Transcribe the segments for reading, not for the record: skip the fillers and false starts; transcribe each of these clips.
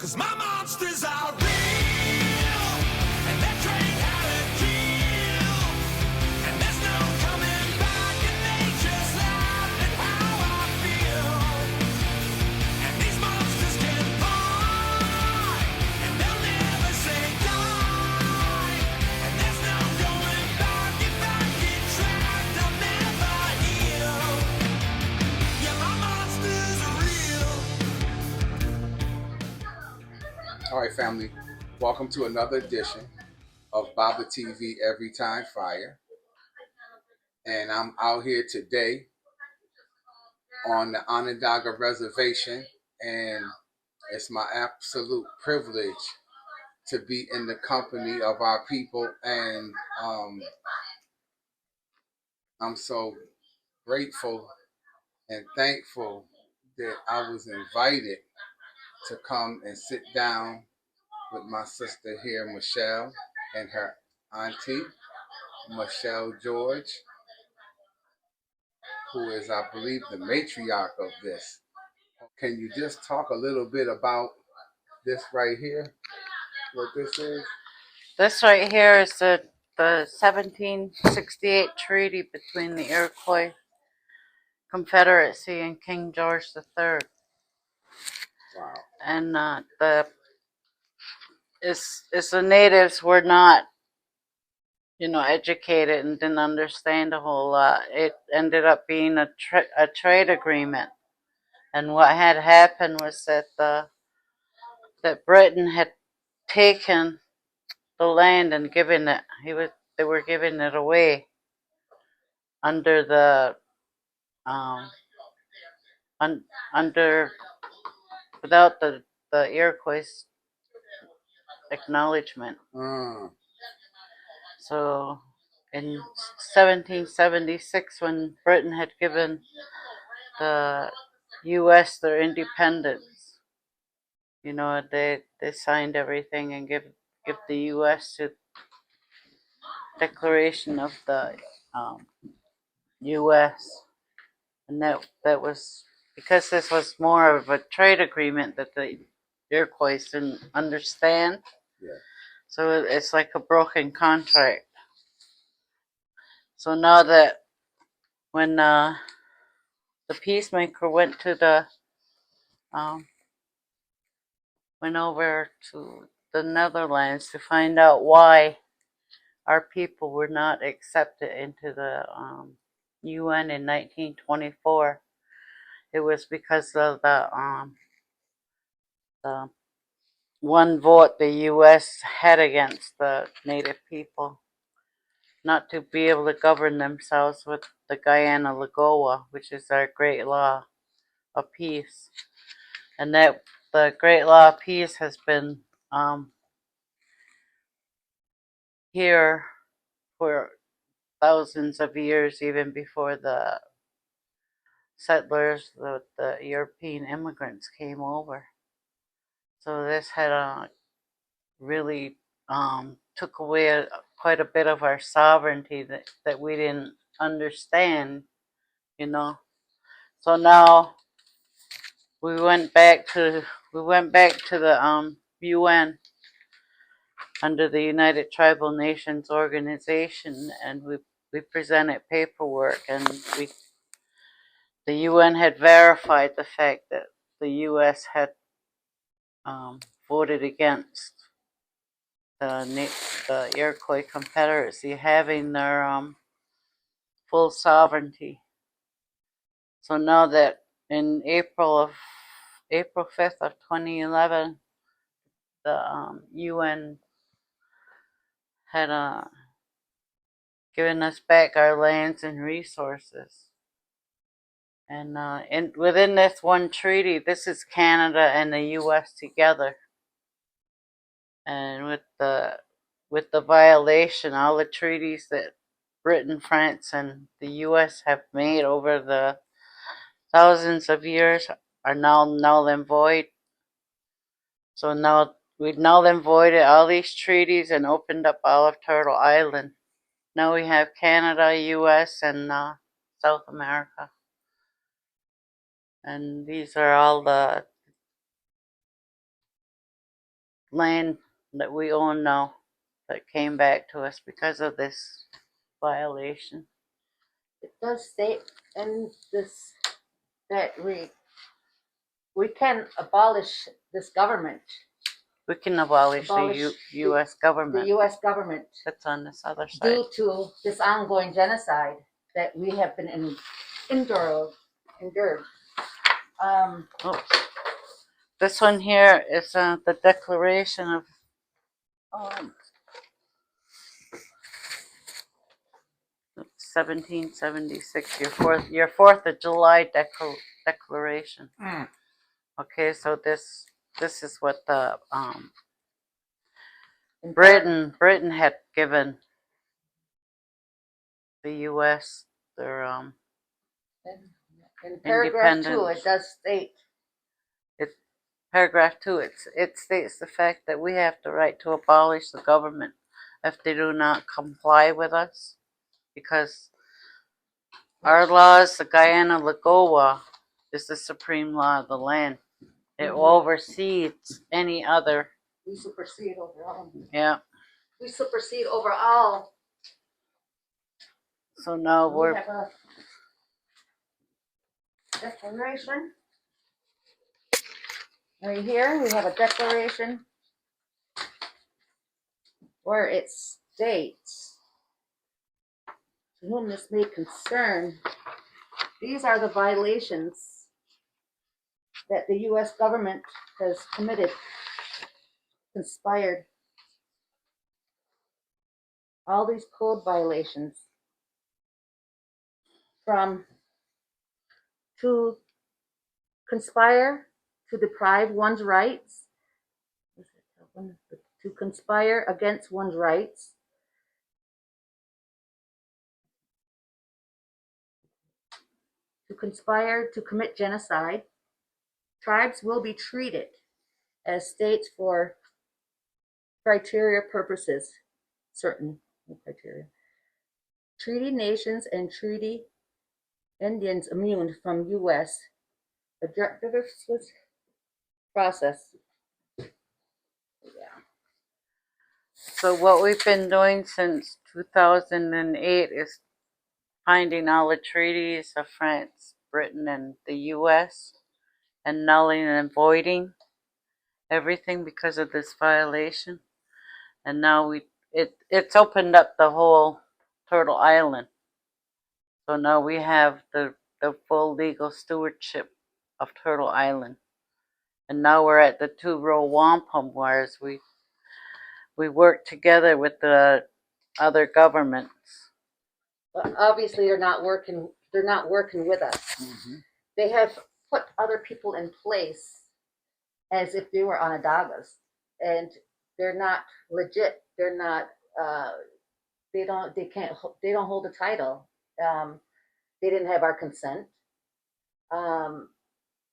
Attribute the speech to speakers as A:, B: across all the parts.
A: 'Cause my monsters are real, and they're trained how to kill, and there's no coming back, and they just laugh at how I feel. And these monsters can fight, and they'll never say die, and there's no going back. If I get trapped, I'll never heal. Yeah, my monsters are real.
B: All right, family, welcome to another edition of Baba TV Every Time Fire. And I'm out here today on the Onondaga Reservation, and it's my absolute privilege to be in the company of our people. And I'm so grateful and thankful that I was invited to come and sit down with my sister here, Michelle, and her auntie, Michelle George, who is, I believe, the matriarch of this. Can you just talk a little bit about this right here? What this is?
C: This right here is the 1768 treaty between the Iroquois Confederacy and King George III.
B: Wow.
C: And the natives were not, educated and didn't understand a whole lot. It ended up being a trade agreement. And what had happened was that Britain had taken the land and given it. They were giving it away under the under without the Iroquois acknowledgement. So in 1776, when Britain had given the U.S. their independence, they signed everything and give the U.S. to Declaration of the U.S. And that was because this was more of a trade agreement that the Iroquois didn't understand.
B: Yeah.
C: So it's like a broken contract. So now that when the peacemaker went over to the Netherlands to find out why our people were not accepted into the UN in 1924, it was because of the one vote the U.S. had against the native people not to be able to govern themselves with the Guyana Lagoa, which is our Great Law of Peace. And that the Great Law of Peace has been here for thousands of years, even before the settlers, the European immigrants came over. So this had really took away quite a bit of our sovereignty that we didn't understand, So now we went back to the UN under the United Tribal Nations Organization, and we presented paperwork, and the UN had verified the fact that the U.S. had voted against the Iroquois Confederacy having their full sovereignty. So now that in April 5th of 2011, the UN had given us back our lands and resources. And within this one treaty, this is Canada and the U.S. together. And with the violation, all the treaties that Britain, France, and the U.S. have made over the thousands of years are now null and void. So now we've null and voided all these treaties and opened up all of Turtle Island. Now we have Canada, U.S., and South America. And these are all land that we own now that came back to us because of this violation.
D: It does state in this that we can abolish this government,
C: We can abolish
D: Abolish
C: the U.S. government.
D: the U.S. government,
C: That's on this other side.
D: due to this ongoing genocide that we have been endured.
C: Oops. This one here is the Declaration of um, 1776. Your 4th of July Declaration.
B: Mm.
C: Okay, so this is what the Britain had given the U.S. their
D: in paragraph 2,
C: independence.
D: it does state
C: Paragraph 2, it states the fact that we have the right to abolish the government if they do not comply with us, because our laws, the Guyana-Lagoa, is the supreme law of the land. It oversees any other.
D: we supersede over all.
C: Yeah.
D: We supersede over all.
C: So now
D: We
C: we're
D: have a declaration. Right here, we have a declaration where it states, to whom this may concern, these are the violations that the U.S. government has committed, conspired. All these code violations, from to conspire to deprive one's rights, to conspire against one's rights, to conspire to commit genocide. Tribes will be treated as states for criteria purposes, certain criteria. Treaty nations and treaty Indians immune from U.S. objectivist process.
C: So what we've been doing since 2008 is finding all the treaties of France, Britain, and the U.S. and nulling and voiding everything because of this violation. And now it's opened up the whole Turtle Island. So now we have the full legal stewardship of Turtle Island. And now we're at the two-row wampum, whereas we work together with the other governments.
D: But obviously, they're not working. They're not working with us.
B: Mm-hmm.
D: They have put other people in place as if they were Onondagas, and they're not legit. They're not. They don't. They can't. They don't hold a title. They didn't have our consent.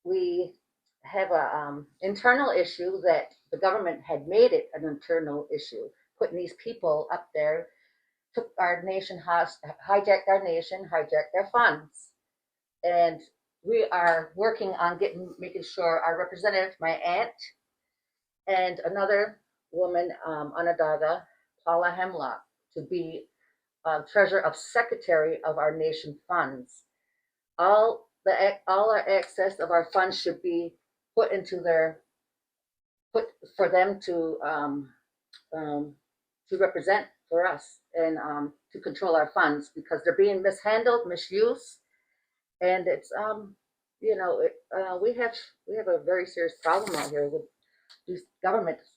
D: We have a internal issue that the government had made it an internal issue, putting these people up there, took our nation, hijacked our nation, hijacked their funds, and we are working on making sure our representative, my aunt, and another woman, Onondaga, Paula Hemlock, to be treasurer of secretary of our nation funds. All our excess of our funds should be put for them to represent for us, and to control our funds, because they're being mishandled, misused, and it's we have a very serious problem out here with these governments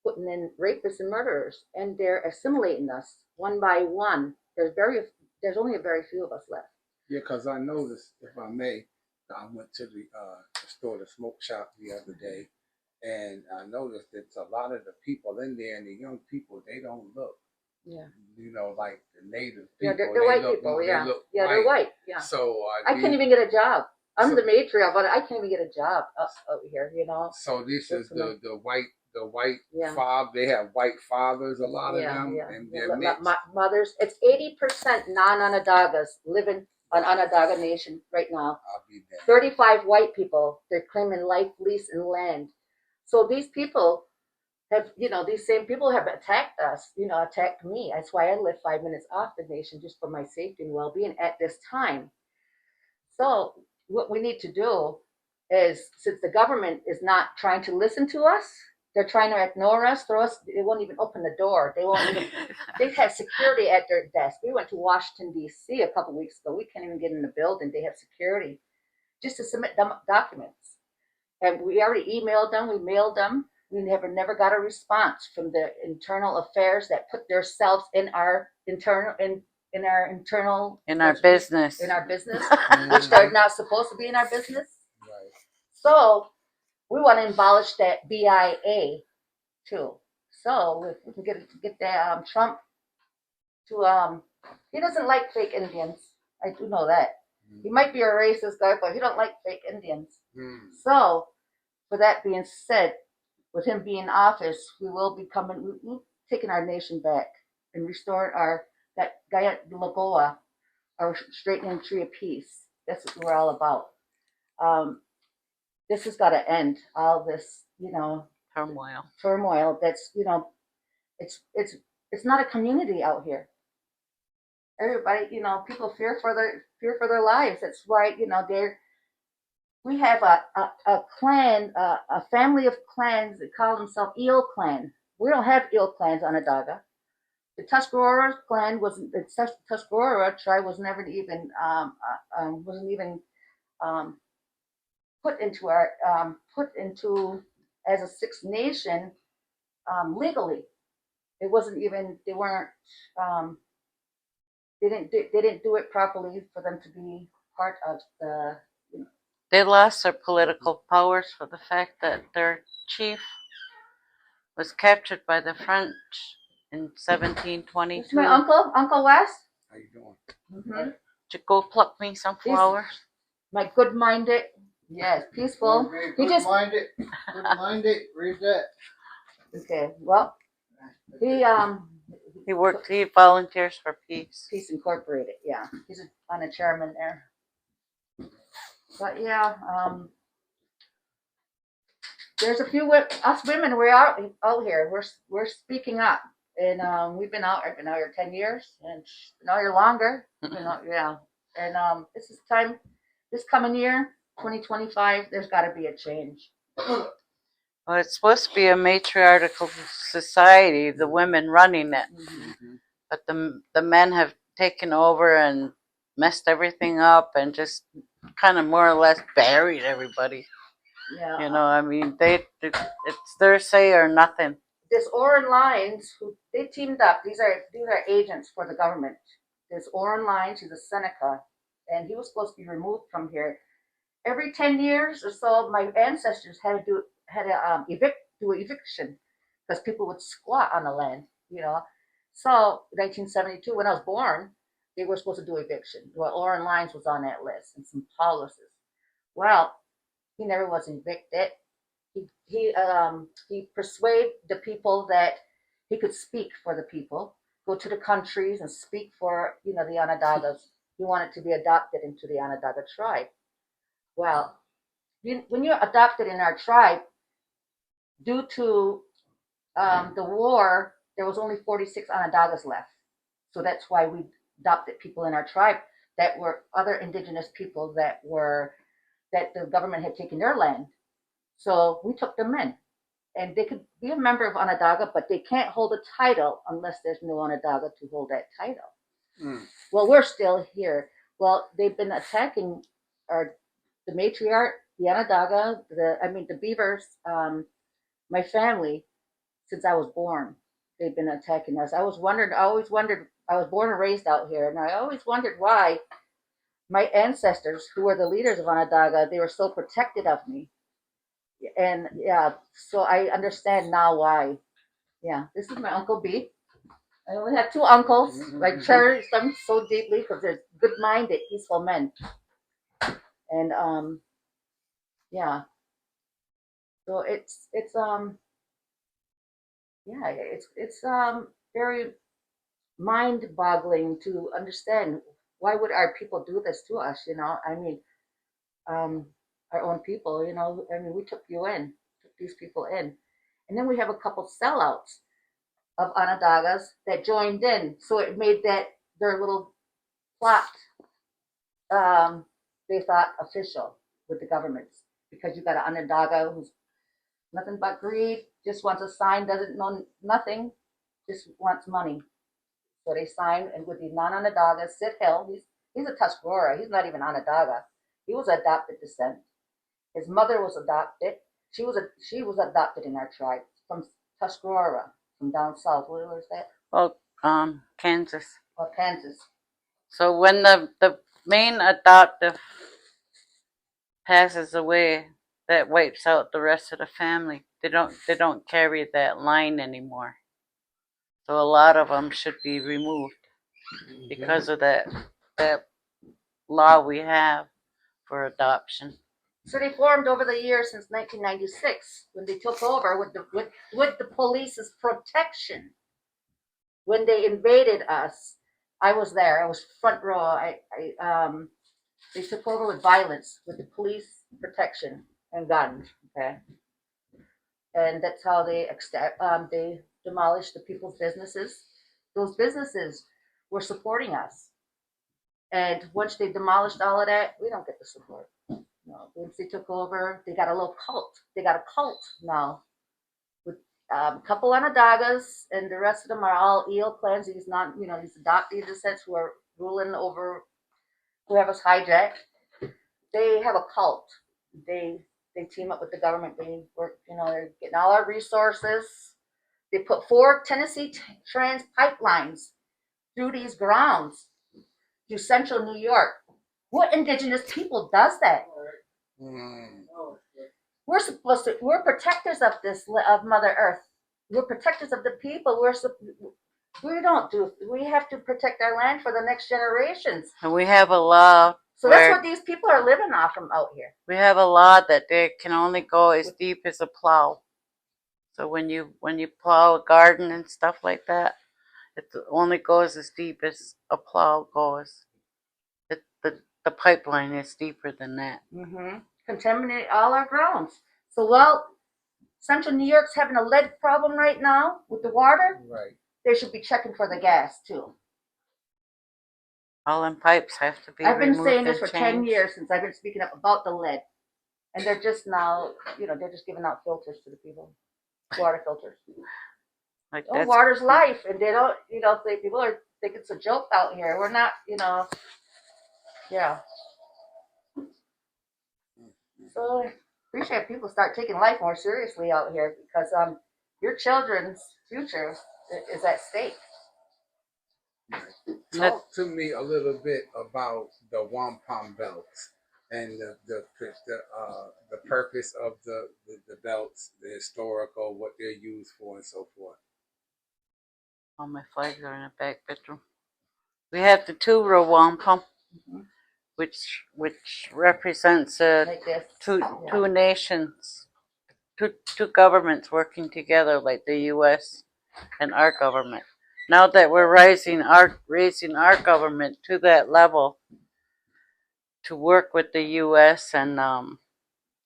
D: putting in rapists and murderers, and they're assimilating us one by one. There's only a very few of us left.
B: Yeah, because I noticed, if I may, I went to the store, the smoke shop the other day, and I noticed that a lot of the people in there and the young people, they don't look, like the native people.
D: Yeah, they're white people.
B: They look
D: they're white. Yeah.
B: So
D: I can't even get a job. I'm the matriarch, but I can't even get a job over here.
B: So this is the white father. They have white fathers, a lot of them, and they're mixed.
D: Mothers. It's 80% non-Onondagas living on Onondaga Nation right now.
B: I'll be there.
D: 35 white people. They're claiming life, lease, and land. So these people have, these same people have attacked us, attacked me. That's why I live 5 minutes off the nation just for my safety and well-being at this time. So what we need to do is, since the government is not trying to listen to us, they're trying to ignore us, throw us. They won't even open the door. They won't even. They have security at their desk. We went to Washington D.C. a couple weeks ago. We can't even get in the building. They have security just to submit documents. And we already emailed them. We mailed them. We never got a response from the internal affairs that put themselves in our internal in our internal
C: In our business.
D: in our business, which they're not supposed to be in our business.
B: Right.
D: So we want to abolish that BIA too. So if we can get that Trump to he doesn't like fake Indians. I do know that. He might be a racist guy, but he don't like fake Indians. So, with that being said, with him being in office, we will be taking our nation back and restoring that Gaya Lagoa, our straightening tree of peace. That's what we're all about. This has got to end. All this, turmoil. That's it's not a community out here. Everybody, people fear for their lives. That's why we have a clan, a family of clans that call themselves Eel Clan. We don't have Eel clans on Onondaga. The Tuscarora clan the Tuscarora tribe was never even wasn't even put into as a Sixth Nation legally. It wasn't even. They weren't. They didn't do it properly for them to be part of the.
C: They lost their political powers for the fact that their chief was captured by the French in 1722.
D: It's my Uncle Wes.
B: How you doing?
D: Mm-hmm.
C: To go pluck me some flowers.
D: My good-minded, yes, peaceful. He just
E: good-minded. Read that.
D: Okay. Well, he
C: He volunteers for peace.
D: Peace Incorporated. Yeah, he's on a chairman there. But yeah, there's a few us women. We're out here. We're speaking up, and we've been out. I've been out here 10 years, and been out here longer. Yeah, and this is time. This coming year, 2025, there's got to be a change.
C: Well, it's supposed to be a matriarchal society, the women running it, but the men have taken over and messed everything up and just kind of more or less buried everybody.
D: Yeah.
C: I mean, it's their say or nothing.
D: This Oren Lines, they teamed up. These are agents for the government. This Oren Lines, he's a Seneca, and he was supposed to be removed from here. Every 10 years or so, my ancestors had to do eviction because people would squat on the land. So 1972, when I was born, they were supposed to do eviction. Well, Oren Lines was on that list and some policies. Well, he never was evicted. He persuaded the people that he could speak for the people, go to the countries and speak for the Onondagas. He wanted to be adopted into the Onondaga tribe. Well, when you're adopted in our tribe, due to the war, there was only 46 Onondagas left. So that's why we adopted people in our tribe that were other indigenous people that the government had taken their land. So we took them in. And they could be a member of Onondaga, but they can't hold a title unless there's no Onondaga to hold that title. Well, we're still here. Well, they've been attacking the matriarch, the Onondaga, the Beavers, my family, since I was born. They've been attacking us. I always wondered, I was born and raised out here, and I always wondered why my ancestors, who were the leaders of Onondaga, they were so protective of me. And yeah, so I understand now why. Yeah, this is my Uncle B. I only have two uncles. I cherish them so deeply because they're good-minded, peaceful men. And yeah. So it's very mind-boggling to understand why would our people do this to us. I mean, our own people. I mean, we took these people in, And then we have a couple sellouts of Onondagas that joined in. So it made that their little plot, they thought, official with the governments. Because you got an Onondaga who's nothing but greed, just wants a sign, doesn't know nothing, just wants money. So they signed, and with the non-Onondaga, Sid Hill, he's a Tuscarora. He's not even Onondaga. He was adopted descent. His mother was adopted. She was adopted in our tribe from Tuscarora, from down south. Where was that?
C: Oh, Kansas.
D: Oh, Kansas.
C: So when the main adoptive passes away, that wipes out the rest of the family. They don't carry that line anymore. So a lot of them should be removed because of that law we have for adoption.
D: So they formed over the years since 1996 when they took over with the police's protection. When they invaded us, I was there. I was front row. They took over with violence, with the police protection and guns. Okay, and that's how they demolished the people's businesses. Those businesses were supporting us, and once they demolished all of that, we don't get the support. No, once they took over, they got a little cult. They got a cult now with a couple Onondagas, and the rest of them are all eel clans. These not, these adopted descents who are ruling over whoever's hijacked. They have a cult. They team up with the government. They work, they're getting all our resources. They put 4 Tennessee Trans pipelines through these grounds through central New York. What indigenous people does that? We're protectors of of Mother Earth. We're protectors of the people. We have to protect our land for the next generations.
C: And we have a law.
D: So that's what these people are living off from out here.
C: We have a law that they can only go as deep as a plow. So when you plow a garden and stuff like that, it only goes as deep as a plow goes. The pipeline is deeper than that.
D: Mm-hmm. Contaminate all our grounds. So Central New York's having a lead problem right now with the water.
B: Right.
D: They should be checking for the gas too.
C: All them pipes have to be
D: I've been
C: removed
D: saying this
C: and
D: for 10
C: changed.
D: years since I've been speaking up about the lead. And they're just now, they're just giving out filters to the people. Water filters.
C: Like
D: Oh, water's life. And they don't, people are thinking it's a joke out here. We're not, yeah. So I appreciate people start taking life more seriously out here because your children's future is at stake.
B: Talk to me a little bit about the wampum belts and the purpose of the belts, the historical, what they're used for, and so forth.
C: All my flags are in the back bedroom. We have the two-row wampum, which represents
D: Like this.
C: two nations, two governments working together, like the U.S. and our government. Now that we're raising our government to that level to work with the U.S. and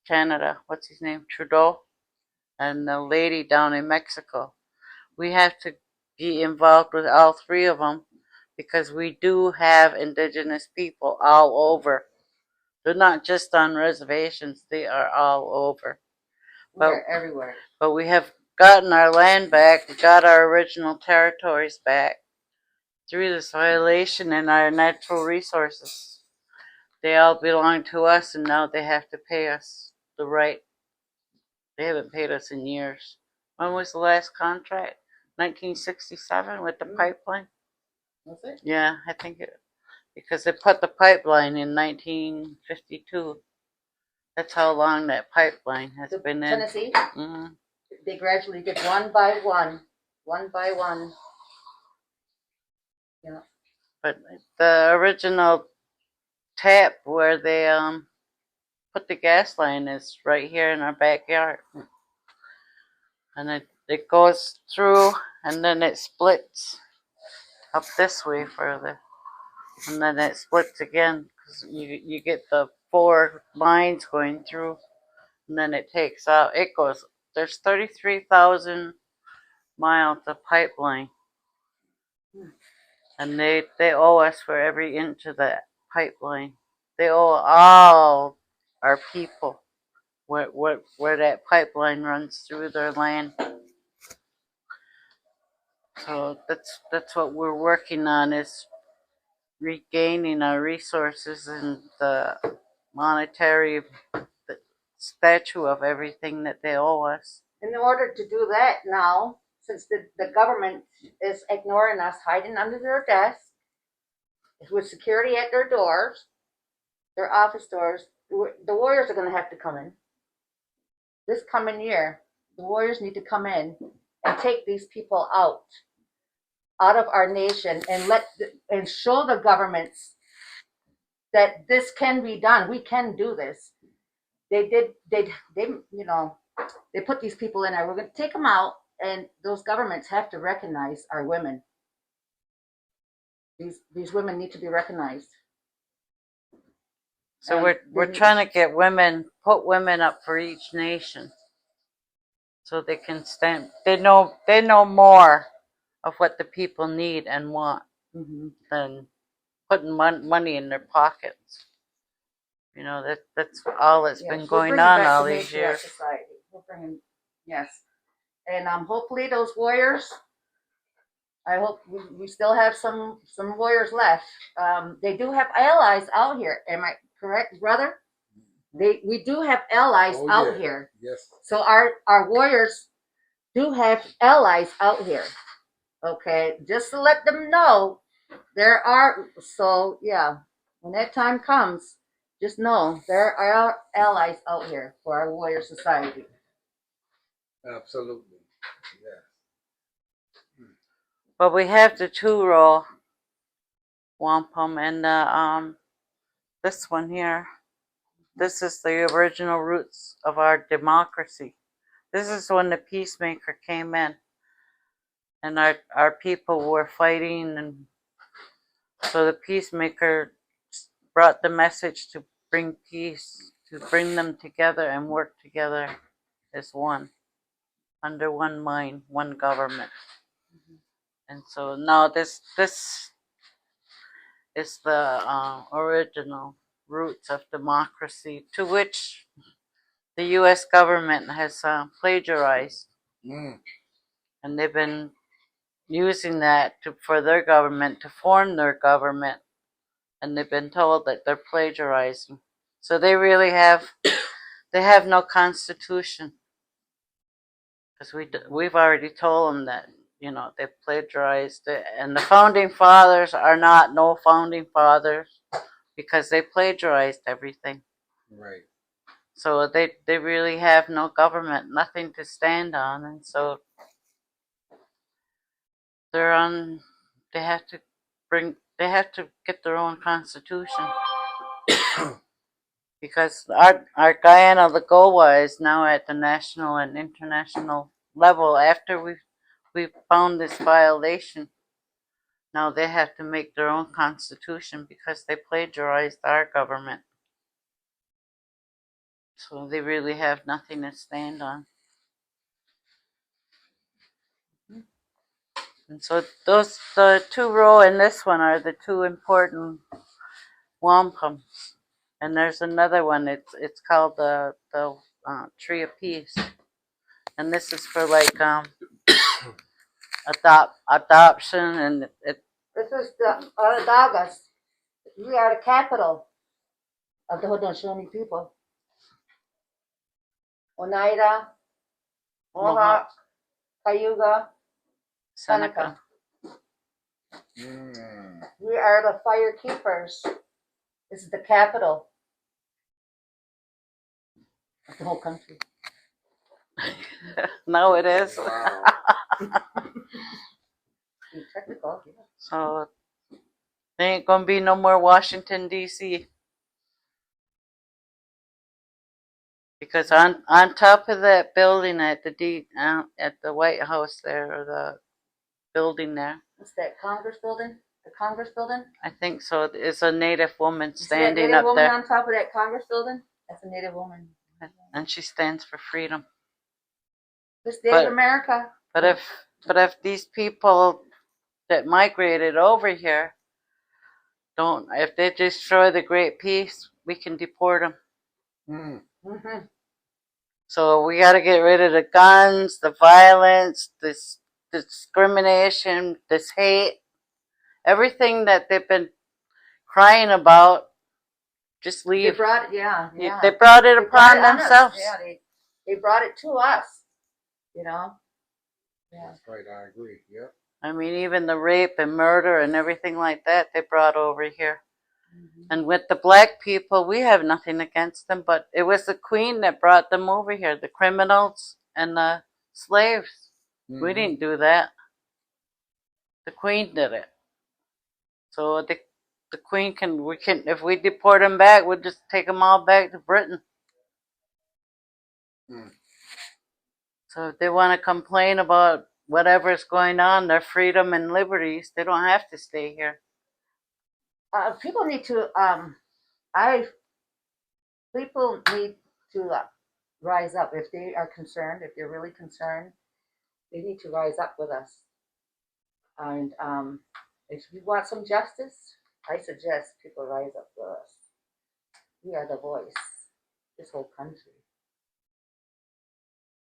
C: Canada, what's his name, Trudeau, and the lady down in Mexico, we have to be involved with all 3 of them because we do have indigenous people all over. They're not just on reservations, they are all over.
D: We're everywhere.
C: But we have gotten our land back, we got our original territories back through this violation and our natural resources. They all belong to us, and now they have to pay us the right. They haven't paid us in years. When was the last contract? 1967 with the pipeline?
D: Was it?
C: Yeah, I think it, because they put the pipeline in 1952. That's how long that pipeline has been in.
D: Tennessee?
C: Mm-hmm.
D: They gradually did one by one. Yeah.
C: But the original tap where they put the gas line is right here in our backyard. And it goes through and then it splits up this way further. And then it splits again because you get the 4 lines going through and then it takes out. It goes there's 33,000 miles of pipeline, and they owe us for every inch of that pipeline. They owe all our people where that pipeline runs through their land. So that's what we're working on, is regaining our resources and the monetary statue of everything that they owe us.
D: In order to do that now, since the government is ignoring us, hiding under their desk, with security at their doors, their office doors, the warriors are going to have to come in. This coming year, the warriors need to come in and take these people out of our nation and show the governments that this can be done. We can do this. They put these people in there. We're going to take them out, and those governments have to recognize our women. These women need to be recognized.
C: So we're trying to get put women up for each nation, so they can stand. They know more of what the people need and want than putting money in their pockets. That's all that's been going on all these years.
D: We'll bring in, yes, and hopefully those warriors. I hope we still have some warriors left. They do have allies out here. Am I correct, brother? We do have allies out here.
B: Yes.
D: So our warriors do have allies out here. Okay, just to let them know there are. So yeah, when that time comes, just know there are allies out here for our warrior society.
B: Absolutely. Yeah.
C: But we have the two-row wampum and this one here. This is the original roots of our democracy. This is when the peacemaker came in, and our people were fighting, and so the peacemaker brought the message to bring peace, to bring them together and work together as one, under one mind, one government. And so now this is the original roots of democracy, to which the U.S. government has plagiarized, and they've been using that for their government, to form their government, and they've been told that they're plagiarizing. So they really have no constitution, because we've already told them that they plagiarized it, and the founding fathers are not no founding fathers because they plagiarized everything.
B: Right.
C: So they really have no government, nothing to stand on, and so they're on. They have to get their own constitution. Because our Guyana Lagoa is now at the national and international level. After we've found this violation, now they have to make their own constitution because they plagiarized our government. So they really have nothing to stand on. And so the two-row and this one are the two important wampums. And there's another one. It's called the Tree of Peace. And this is for adoption, and
D: This is the Onondagas. We are the capital of the Haudenosaunee people. Oneida, Mohawk, Cayuga, Seneca. We are the fire keepers. This is the capital of the whole country.
C: No, it is.
B: Wow.
D: Technical.
C: So there ain't gonna be no more Washington D.C. because on top of that building at the White House there, or the building there,
D: What's that, Congress building? The Congress building?
C: I think so. It's a Native woman
D: You see that
C: standing
D: Native
C: up
D: woman
C: there,
D: on top of that Congress building? That's a Native woman.
C: and she stands for freedom.
D: This day
C: But-
D: of America.
C: But if these people that migrated over here if they destroy the Great Peace, we can deport them.
B: Mm.
D: Mm-hmm.
C: So we got to get rid of the guns, the violence, this discrimination, this hate, everything that they've been crying about. Just
D: They
C: leave.
D: brought, yeah, yeah.
C: They brought it
D: They
C: upon
D: brought it on us.
C: themselves.
D: Yeah, they brought it to us. You know. Yeah.
B: That's right. I agree. Yep.
C: I mean, even the rape and murder and everything like that, they brought over here.
D: Mm-hmm.
C: And with the black people, we have nothing against them, but it was the queen that brought them over here, the criminals and the slaves.
B: Mm-hmm.
C: We didn't do that. The queen did it. So the queen can if we deport them back, we'll just take them all back to Britain.
B: Mm.
C: So if they want to complain about whatever's going on, their freedom and liberties, they don't have to stay here.
D: People need to people need to rise up if they are concerned. If they're really concerned, they need to rise up with us. And if you want some justice, I suggest people rise up with us. We are the voice, this whole country.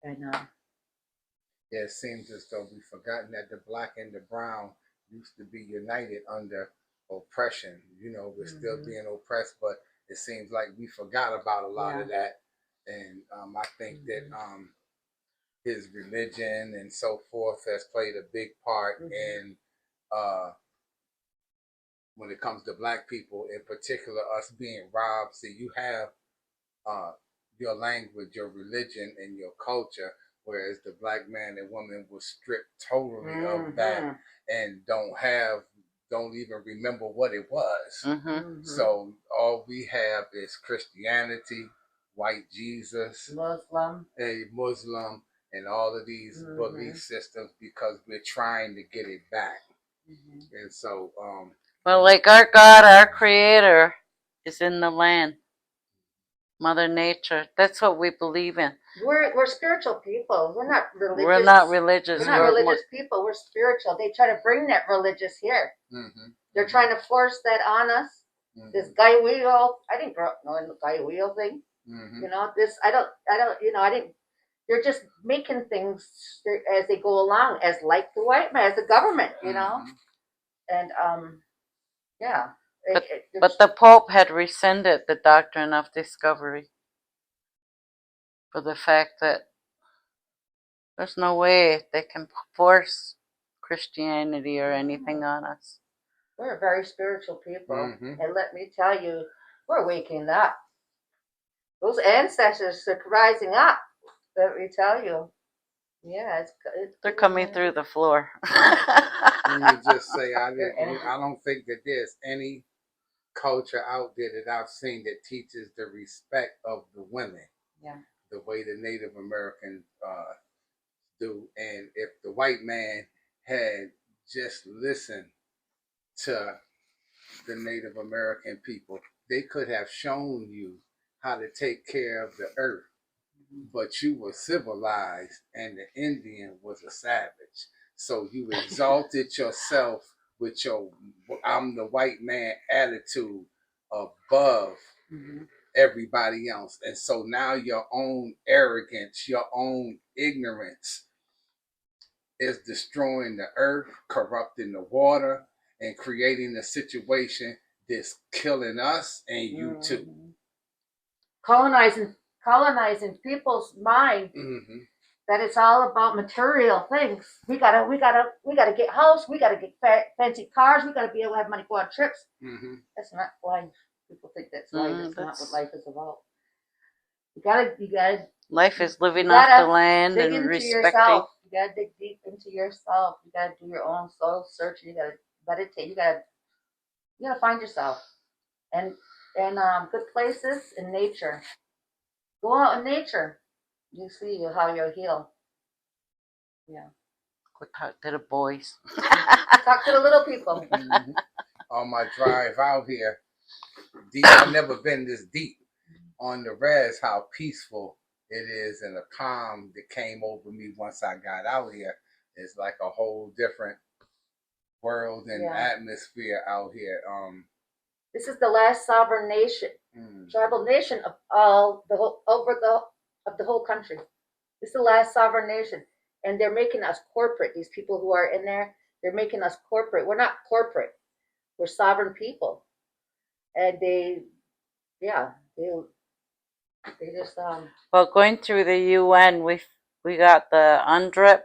D: And
B: Yeah, it seems as though we've forgotten that the black and the brown used to be united under oppression. You know, we're still being oppressed, but it seems like we forgot about a lot of that. And I think that his religion and so forth has played a big part in when it comes to black people, in particular, us being robbed. See, you have your language, your religion, and your culture, whereas the black man and woman was stripped totally of that and don't even remember what it was.
C: Mm-hmm.
B: So all we have is Christianity, white Jesus,
D: Muslim,
B: a Muslim, and all of these belief systems because we're trying to get it back. And so
C: well, like our God, our Creator, is in the land. Mother Nature. That's what we believe in.
D: we're spiritual people. We're not religious.
C: We're not religious.
D: We're not religious people. We're spiritual. They try to bring that religious here. They're trying to force that on us. This guy wheel. I didn't grow up knowing the guy wheel thing. You know this. I don't. You know. I didn't. They're just making things as they go along, as like the white man, as the government. You know. And yeah.
C: But the Pope had rescinded the doctrine of discovery for the fact that there's no way they can force Christianity or anything on us.
D: We're very spiritual people, and let me tell you, we're waking up. Those ancestors are rising up. Let me tell you, yeah,
C: They're coming through the floor.
B: Let me just say, I don't think that there's any culture out there that I've seen that teaches the respect of the women.
D: Yeah.
B: The way the Native Americans do. And if the white man had just listened to the Native American people, they could have shown you how to take care of the earth. But you were civilized and the Indian was a savage. So you exalted yourself with your I'm the white man attitude above everybody else. And so now your own arrogance, your own ignorance is destroying the earth, corrupting the water, and creating a situation that's killing us and you too.
D: Colonizing people's mind that it's all about material things. We gotta get house. We gotta get fancy cars. We gotta be able to have money to go on trips. That's not life. People think that's life. It's not what life is about. You gotta.
C: Life is living off the land
D: dig
C: and
D: into
C: respecting.
D: yourself. You gotta dig deep into yourself. You gotta do your own soul searching. You gotta meditate. You gotta find yourself and good places in nature. Go out in nature. You see how you'll heal. Yeah.
C: Go talk to the boys.
D: Talk to the little people.
B: On my drive out here, I've never been this deep on the res, how peaceful it is, and the calm that came over me once I got out here. It's like a whole different world and atmosphere out here.
D: This is the last sovereign nation, tribal nation of all the whole of the whole country. This is the last sovereign nation, and they're making us corporate. These people who are in there, they're making us corporate. We're not corporate. We're sovereign people, and yeah, they just
C: Well, going through the UN, we got the UNDRIP,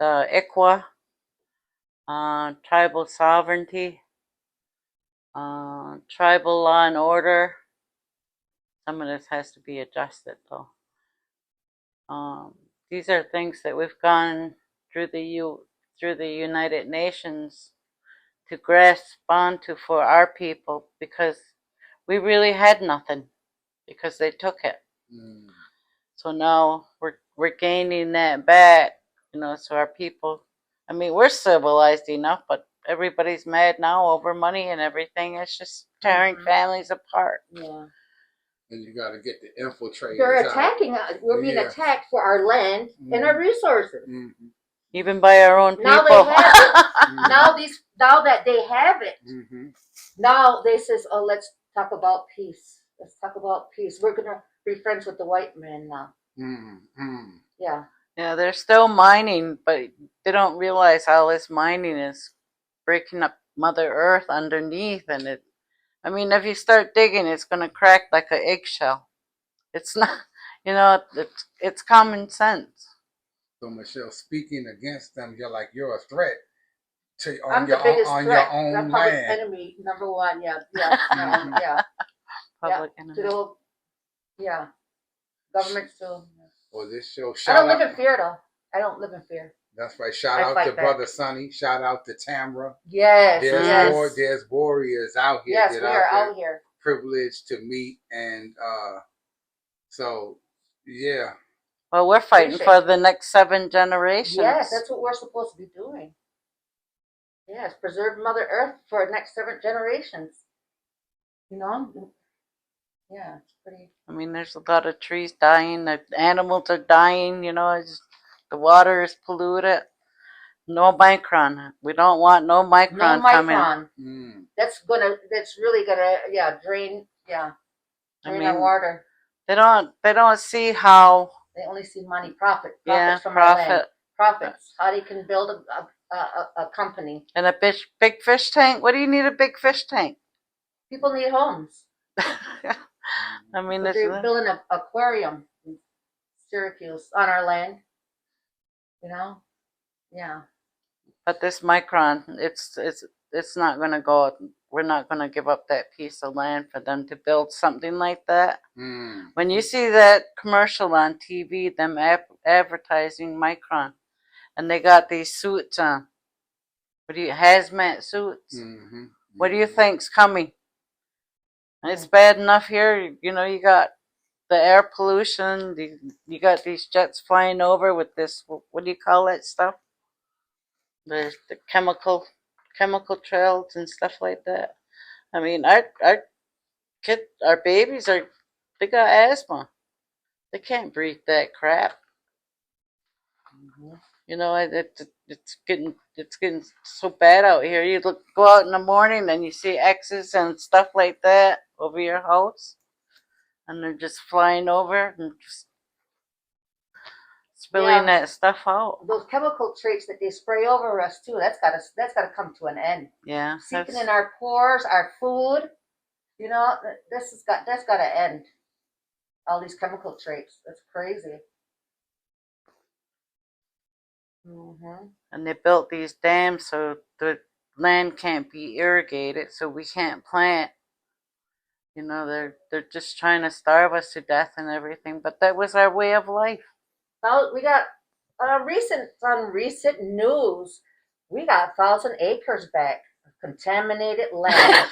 C: the ICWA, tribal sovereignty, tribal law and order. Some of this has to be adjusted, though. These are things that we've gone through the United Nations to grasp onto for our people, because we really had nothing because they took it. So now we're gaining that back, so our people, I mean, we're civilized enough, but everybody's mad now over money and everything. It's just tearing families apart.
D: yeah.
B: And you got to get the infiltrators.
D: They're attacking us. We're being attacked for our land and our resources.
C: Even by our own people.
D: Now they have it. Now that they have it, now they says, "Oh, let's talk about peace. Let's talk about peace. We're gonna be friends with the white man now." Yeah.
C: Yeah, they're still mining, but they don't realize all this mining is breaking up Mother Earth underneath, and I mean, if you start digging, it's gonna crack like an eggshell. It's not, it's common sense.
B: So Michelle, speaking against them, you're a threat to
D: I'm the biggest threat.
B: your own
D: I'm public
B: land.
D: enemy number one. Yeah.
C: Public enemy.
D: Government still.
B: Well, this show.
D: I don't live in fear though. I don't live in fear.
B: That's right. Shout out to Brother Sonny. Shout out to Tamra.
D: Yes.
B: There's warriors out here.
D: Yes, we are out here.
B: Privileged to meet, and so yeah.
C: Well, we're fighting for the next 7 generations.
D: Yes, that's what we're supposed to be doing. Yes, preserve Mother Earth for the next 7 generations. Yeah, it's pretty.
C: I mean, there's a lot of trees dying. The animals are dying. The water is polluted. No micron. We don't want no micron coming.
D: That's really gonna drain our water.
C: They don't see how.
D: They only see money, profits from
C: profit.
D: our land. Profits. How they can build a company.
C: And a big fish tank. What do you need a big fish tank?
D: People need homes.
C: I mean,
D: they're building an aquarium in Syracuse on our land. Yeah.
C: But this micron, it's not going to go. We're not going to give up that piece of land for them to build something like that. When you see that commercial on TV, them advertising micron, and they got these suits on. Hazmat suits? What do you think's coming? It's bad enough here. You got the air pollution. You got these jets flying over with this. What do you call that stuff? There's the chemical trails and stuff like that. I mean, our babies they got asthma. They can't breathe that crap. It's getting so bad out here. You go out in the morning and you see X's and stuff like that over your house, and they're just flying over and just spilling that stuff out.
D: Those chemical traits that they spray over us too. That's gotta come to an end.
C: Yeah,
D: seeping in our pores, our food. That's gotta end. All these chemical traits. That's crazy.
C: And they built these dams so the land can't be irrigated, so we can't plant. They're just trying to starve us to death and everything. But that was our way of life.
D: Well, we got recent news. We got 1,000 acres back of contaminated land.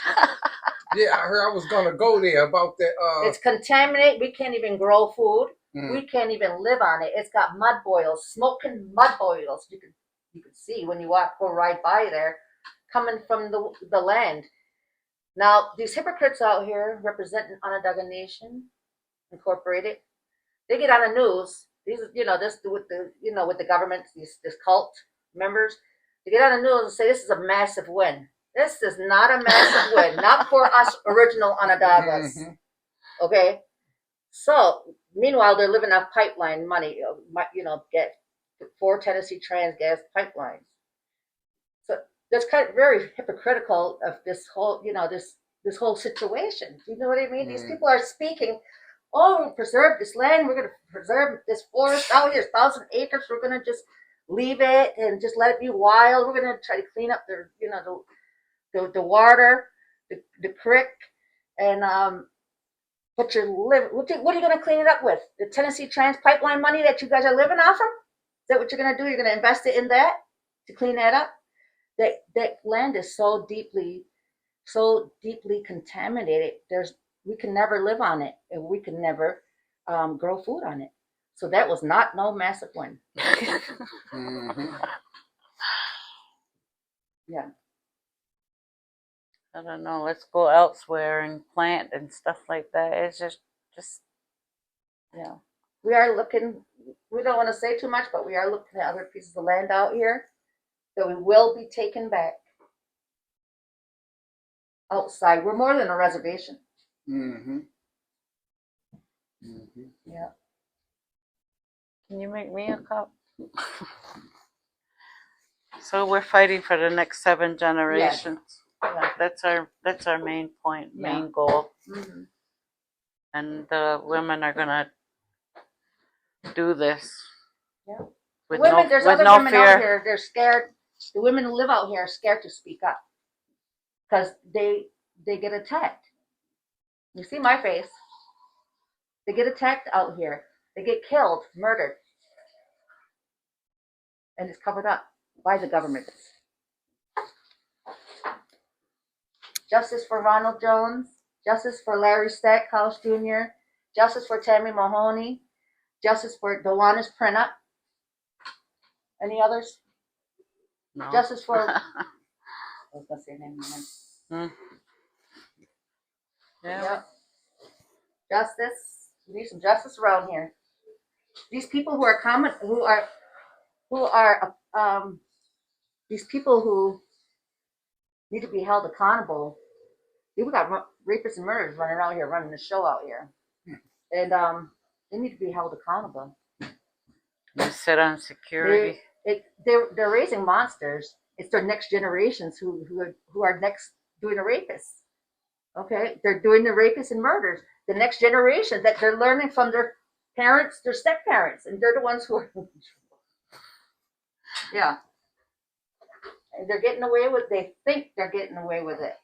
B: Yeah, I heard I was gonna go there about that.
D: It's contaminated. We can't even grow food. We can't even live on it. It's got mud boils, smoking mud boils. You can see when you go right by there, coming from the land. Now these hypocrites out here representing Onondaga Nation Incorporated, They get on the news. These, this with the, with the government, this cult members, they get on the news and say this is a massive win. This is not a massive win, not for us original Onondagas.
B: Mhm.
D: Okay, so meanwhile they're living off pipeline money. Get 4 Tennessee Trans gas pipelines. So that's kind of very hypocritical of this whole, this whole situation. You know what I mean? These people are speaking, oh, we'll preserve this land. We're going to preserve this forest out here, 1,000 acres. We're going to just leave it and just let it be wild. We're going to try to clean up the water, the creek, and but what are you going to clean it up with? The Tennessee Trans pipeline money that you guys are living off of? Is that what you're going to do? You're going to invest it in that to clean that up? That land is so deeply contaminated. We can never live on it, and we can never grow food on it. So that was not no massive win.
B: Mhm.
D: Yeah.
C: I don't know. Let's go elsewhere and plant and stuff like that. It's just
D: Yeah. We are looking. We don't want to say too much, but we are looking at other pieces of land out here that we will be taken back outside. We're more than a reservation.
B: Mhm. Mhm.
D: Yeah.
C: Can you make me a cup? So we're fighting for the next 7 generations.
D: Yeah.
C: That's our main point,
D: Yeah.
C: main goal.
D: Mm-hmm.
C: And the women are gonna do this.
D: Yeah.
C: With
D: Women, there's other
C: no
D: women
C: fear.
D: out here. They're scared. The women who live out here are scared to speak up because they get attacked. You see my face. They get attacked out here. They get killed, murdered, and it's covered up by the government. Justice for Ronald Jones. Justice for Larry Stackhouse Jr. Justice for Tammy Mahoney. Justice for Delana's Prenup. Any others?
C: No.
D: Justice for. I was gonna say name.
C: Yeah.
D: Yep. Justice. We need some justice around here. These people who are common, these people who need to be held accountable. We got rapists and murderers running around here, running the show out here, and they need to be held accountable.
C: You sit on security.
D: They're raising monsters. It's their next generations who are next doing the rapists. Okay, they're doing the rapists and murders. The next generation that they're learning from their parents, their step parents, and they're the ones who are. Yeah, and they're getting away with. They think they're getting away with it.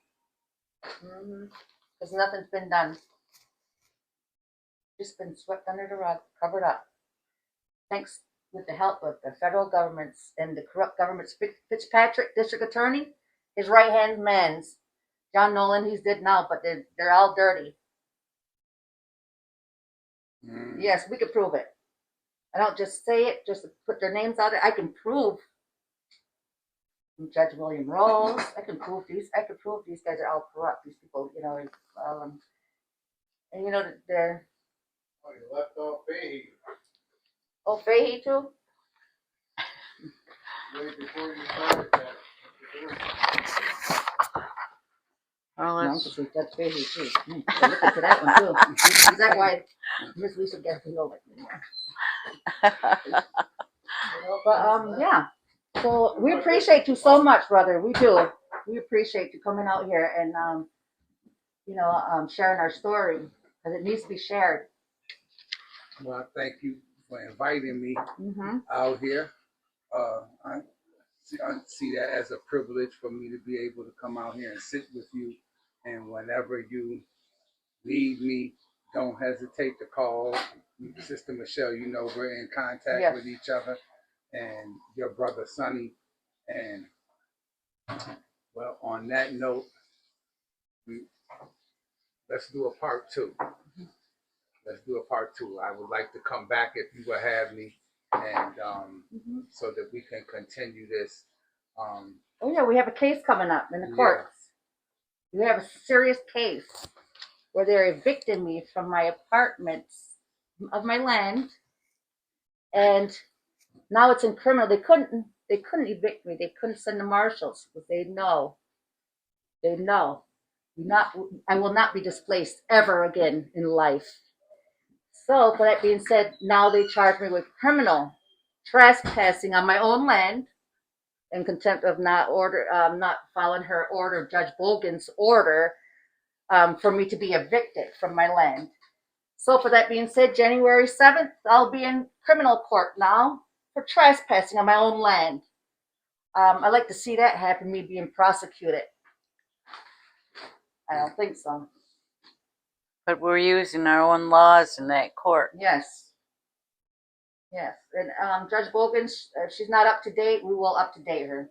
D: Because nothing's been done. Just been swept under the rug, covered up. Thanks with the help of the federal governments and the corrupt government's Fitzpatrick, district attorney, his right hand man's John Nolan. He's dead now, but they're all dirty. Yes, we could prove it. I don't just say it, just put their names out there. I can prove. Judge William Rose. I can prove these guys are all corrupt. These people, and they're.
E: Oh, you left off Fahey.
D: Oh, Fahey too.
E: Right before you started that.
C: Oh,
D: No,
C: let's
D: because we Judge Fahey too. So look into that one too. Is that why Miss Lisa gets to know it anymore? But yeah. So we appreciate you so much, brother. We do. We appreciate you coming out here and sharing our story because it needs to be shared.
B: Well, thank you for inviting me
D: Mm-hmm.
B: out here. I see that as a privilege for me to be able to come out here and sit with you. And whenever you need me, don't hesitate to call. Sister Michelle, we're in contact with each other. And your brother Sonny. And well, on that note, let's do a part 2. Let's do a part 2. I would like to come back if you will have me, and so that we can continue this.
D: Oh yeah, we have a case coming up in the courts. We have a serious case where they're evicting me from my apartments of my land, and now it's in criminal. They couldn't evict me. They couldn't send the marshals because they know. I will not be displaced ever again in life. So, for that being said, now they charge me with criminal trespassing on my own land in contempt of not following her order, Judge Bogan's order, for me to be evicted from my land. So, for that being said, January 7th, I'll be in criminal court now for trespassing on my own land. I'd like to see that happen, me being prosecuted. I don't think so.
C: But we're using our own laws in that court.
D: Yes. And Judge Bogan, she's not up to date. We will up to date her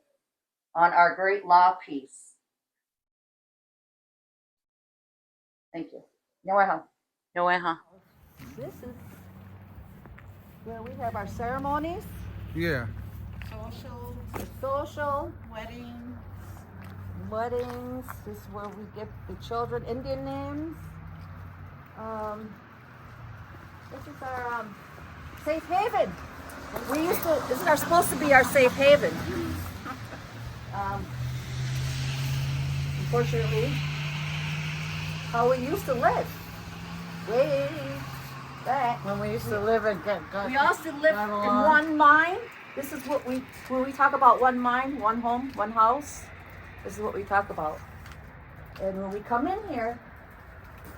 D: on our great law piece. Thank you. No way home.
C: No way, huh?
D: This is where we have our ceremonies,
B: Yeah.
D: social
F: Weddings.
D: This is where we give the children Indian names. This is our safe haven. This is supposed to be our safe haven. Unfortunately, how we used to live. Way back.
C: When we used to live in
D: We also live in one mind. This is when we talk about one mind, one home, one house. This is what we talk about. And when we come in here,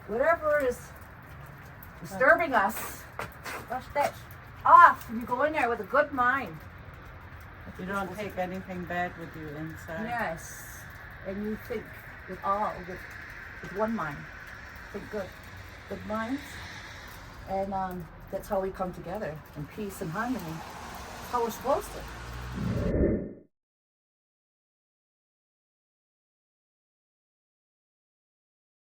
D: whatever is disturbing us, brush that off. And you go in there with a good mind.
F: You don't take anything bad with you inside.
D: Yes. And you think with one mind. Think good minds. And that's how we come together in peace and harmony. How we're supposed to.